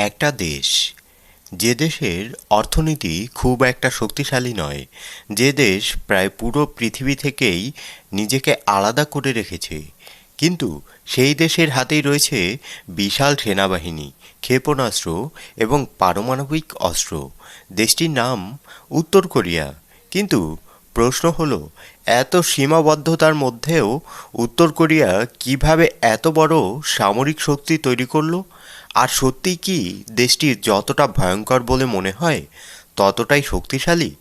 একটা দেশ, যে দেশের অর্থনীতি খুব একটা শক্তিশালী নয়, যে দেশ প্রায় পুরো পৃথিবী থেকেই নিজেকে আলাদা করে রেখেছে, কিন্তু সেই দেশের হাতেই রয়েছে বিশাল সেনাবাহিনী, ক্ষেপণাস্ত্র এবং পারমাণবিক অস্ত্র। দেশটির নাম উত্তর কোরিয়া। কিন্তু প্রশ্ন হলো, এত সীমাবদ্ধতার মধ্যেও উত্তর কোরিয়া কিভাবে এত বড় সামরিক শক্তি তৈরি করলো? আর সত্যিই কি দেশটি যতটা ভয়ঙ্কর বলে মনে হয় ততটাই শক্তিশালী?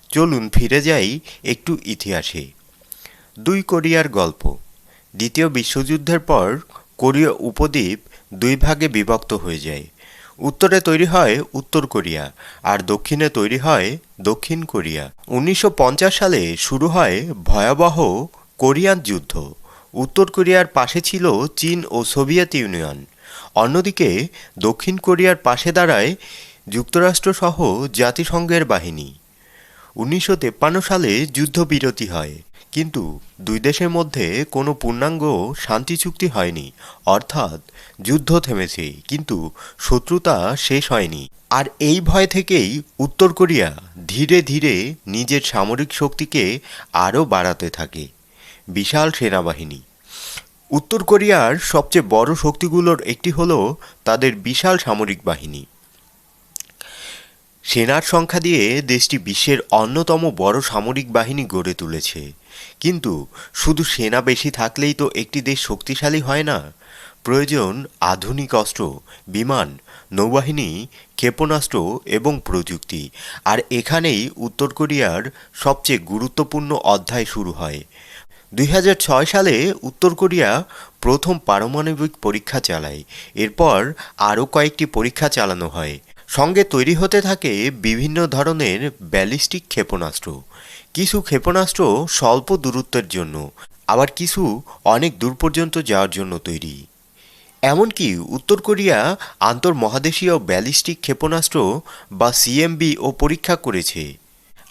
চলুন ফিরে যাই একটু ইতিহাসে। দুই কোরিয়ার গল্প। দ্বিতীয় বিশ্বযুদ্ধের পর কোরীয় উপদ্বীপ দুই ভাগে বিভক্ত হয়ে যায়। উত্তরে তৈরি হয় উত্তর কোরিয়া আর দক্ষিণে তৈরি হয় দক্ষিণ কোরিয়া। 1950 সালে শুরু হয় ভয়াবহ কোরিয়ান যুদ্ধ। উত্তর কোরিয়ার পাশে ছিল চীন ও সোভিয়েত ইউনিয়ন। অন্যদিকে দক্ষিণ কোরিয়ার পাশে দাঁড়ায় যুক্তরাষ্ট্রসহ জাতিসংঘের বাহিনী। 1953 সালে যুদ্ধবিরতি হয়, কিন্তু দুই দেশের মধ্যে কোনো পূর্ণাঙ্গ শান্তি চুক্তি হয়নি। অর্থাৎ যুদ্ধ থেমেছে, কিন্তু শত্রুতা শেষ হয়নি। আর এই ভয় থেকেই উত্তর কোরিয়া ধীরে ধীরে নিজের সামরিক শক্তিকে আরও বাড়াতে থাকে। বিশাল সেনাবাহিনী। উত্তর কোরিয়ার সবচেয়ে বড় শক্তিগুলোর একটি হলো তাদের বিশাল সামরিক বাহিনী। সেনার সংখ্যা দিয়ে দেশটি বিশ্বের অন্যতম বড় সামরিক বাহিনী গড়ে তুলেছে। কিন্তু শুধু সেনা বেশি থাকলেই তো একটি দেশ শক্তিশালী হয় না। প্রয়োজন আধুনিক অস্ত্র, বিমান, নৌবাহিনী, ক্ষেপণাস্ত্র এবং প্রযুক্তি। আর এখানেই উত্তর কোরিয়ার সবচেয়ে গুরুত্বপূর্ণ অধ্যায় শুরু হয়। 2006 সালে উত্তর কোরিয়া প্রথম পারমাণবিক পরীক্ষা চালায়। এরপর আরও কয়েকটি পরীক্ষা চালানো হয়। সঙ্গে তৈরি হতে থাকে বিভিন্ন ধরনের ব্যালিস্টিক ক্ষেপণাস্ত্র। কিছু ক্ষেপণাস্ত্র স্বল্প দূরত্বের জন্য, আবার কিছু অনেক দূর পর্যন্ত যাওয়ার জন্য তৈরি। এমনকি উত্তর কোরিয়া আন্তর্মহাদেশীয় ব্যালিস্টিক ক্ষেপণাস্ত্র বা সিএমবি ও পরীক্ষা করেছে।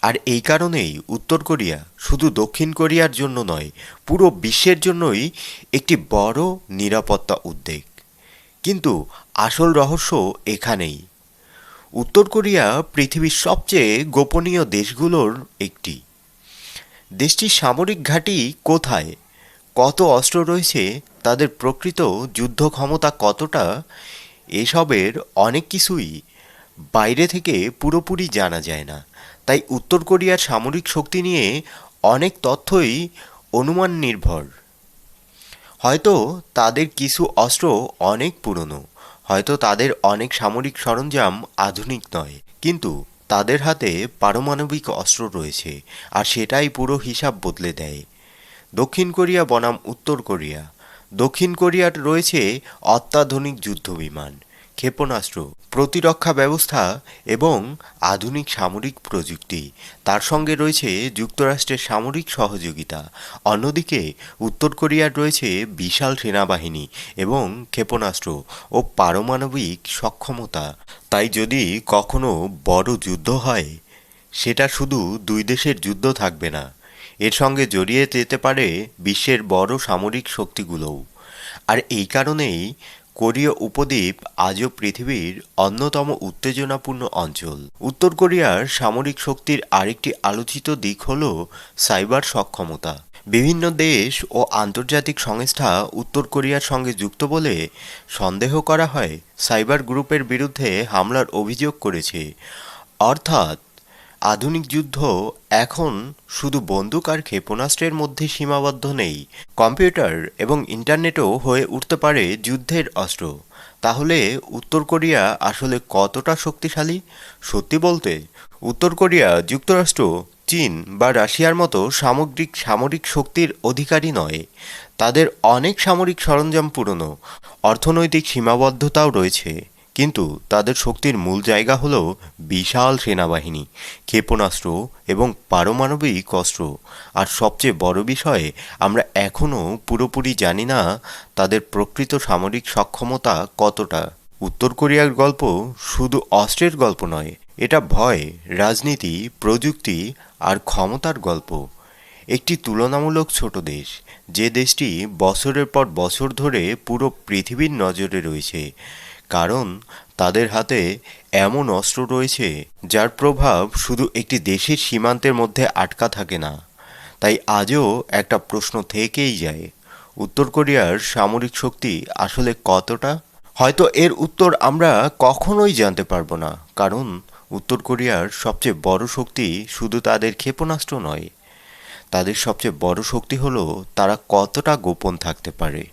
আর এই কারণেই উত্তর কোরিয়া শুধু দক্ষিণ কোরিয়ার জন্য নয়, পুরো বিশ্বের জন্যই একটি বড় নিরাপত্তা উদ্বেগ। কিন্তু আসল রহস্য এখানেই। উত্তর কোরিয়া পৃথিবীর সবচেয়ে গোপনীয় দেশগুলোর একটি। দেশটির সামরিক ঘাঁটি কোথায়, কত অস্ত্র রয়েছে, তাদের প্রকৃত যুদ্ধ ক্ষমতা কতটা, এসবের অনেক কিছুই বাইরে থেকে পুরোপুরি জানা যায় না। তাই উত্তর কোরিয়ার সামরিক শক্তি নিয়ে অনেক তথ্যই অনুমান নির্ভর। হয়তো তাদের কিছু অস্ত্র অনেক পুরনো, হয়তো তাদের অনেক সামরিক সরঞ্জাম আধুনিক নয়, কিন্তু তাদের হাতে পারমাণবিক অস্ত্র রয়েছে, আর সেটাই পুরো হিসাব বদলে দেয়। দক্ষিণ কোরিয়া বনাম উত্তর কোরিয়া। দক্ষিণ কোরিয়ার রয়েছে অত্যাধুনিক যুদ্ধবিমান, ক্ষেপণাস্ত্র, প্রতিরক্ষা ব্যবস্থা এবং আধুনিক সামরিক প্রযুক্তি। তার সঙ্গে রয়েছে যুক্তরাষ্ট্রের সামরিক সহযোগিতা। অন্যদিকে উত্তর কোরিয়ার রয়েছে বিশাল সেনাবাহিনী এবং ক্ষেপণাস্ত্র ও পারমাণবিক সক্ষমতা। তাই যদি কখনো বড় যুদ্ধ হয়, সেটা শুধু দুই দেশের যুদ্ধ থাকবে না, এর সঙ্গে জড়িয়ে যেতে পারে বিশ্বের বড় সামরিক শক্তিগুলোও। আর এই কারণেই কোরীয় উপদ্বীপ আজও পৃথিবীর অন্যতম উত্তেজনাপূর্ণ অঞ্চল। উত্তর কোরিয়ার সামরিক শক্তির আরেকটি আলোচিত দিক হল সাইবার সক্ষমতা। বিভিন্ন দেশ ও আন্তর্জাতিক সংস্থা উত্তর কোরিয়ার সঙ্গে যুক্ত বলে সন্দেহ করা হয় সাইবার গ্রুপের বিরুদ্ধে হামলার অভিযোগ করেছে। অর্থাৎ আধুনিক যুদ্ধ এখন শুধু বন্দুক আর ক্ষেপণাস্ত্রের মধ্যে সীমাবদ্ধ নেই, কম্পিউটার এবং ইন্টারনেটও হয়ে উঠতে পারে যুদ্ধের অস্ত্র। তাহলে উত্তর কোরিয়া আসলে কতটা শক্তিশালী? সত্যি বলতে, উত্তর কোরিয়া যুক্তরাষ্ট্র, চীন বা রাশিয়ার মতো সামরিক শক্তির অধিকারী নয়। তাদের অনেক সামরিক সরঞ্জাম পুরনো, অর্থনৈতিক সীমাবদ্ধতাও রয়েছে, কিন্তু তাদের শক্তির মূল জায়গা হল বিশাল সেনাবাহিনী, ক্ষেপণাস্ত্র এবং পারমাণবিক অস্ত্র। আর সবচেয়ে বড় বিষয়, আমরা এখনও পুরোপুরি জানি না তাদের প্রকৃত সামরিক সক্ষমতা কতটা। উত্তর কোরিয়ার গল্প শুধু অস্ত্রের গল্প নয়, এটা ভয়, রাজনীতি, প্রযুক্তি আর ক্ষমতার গল্প। একটি তুলনামূলক ছোট দেশ, যে দেশটি বছরের পর বছর ধরে পুরো পৃথিবীর নজরে রয়েছে, কারণ তাদের হাতে এমন অস্ত্র রয়েছে যার প্রভাব শুধু একটি দেশের সীমান্তের মধ্যে আটকা থাকে না। তাই আজও একটা প্রশ্ন থেকেই যায়, উত্তর কোরিয়ার সামরিক শক্তি আসলে কতটা? হয়তো এর উত্তর আমরা কখনোই জানতে পারবো না, কারণ উত্তর কোরিয়ার সবচেয়ে বড় শক্তি শুধু তাদের ক্ষেপণাস্ত্র নয়, তাদের সবচেয়ে বড় শক্তি হলো তারা কতটা গোপন থাকতে পারে।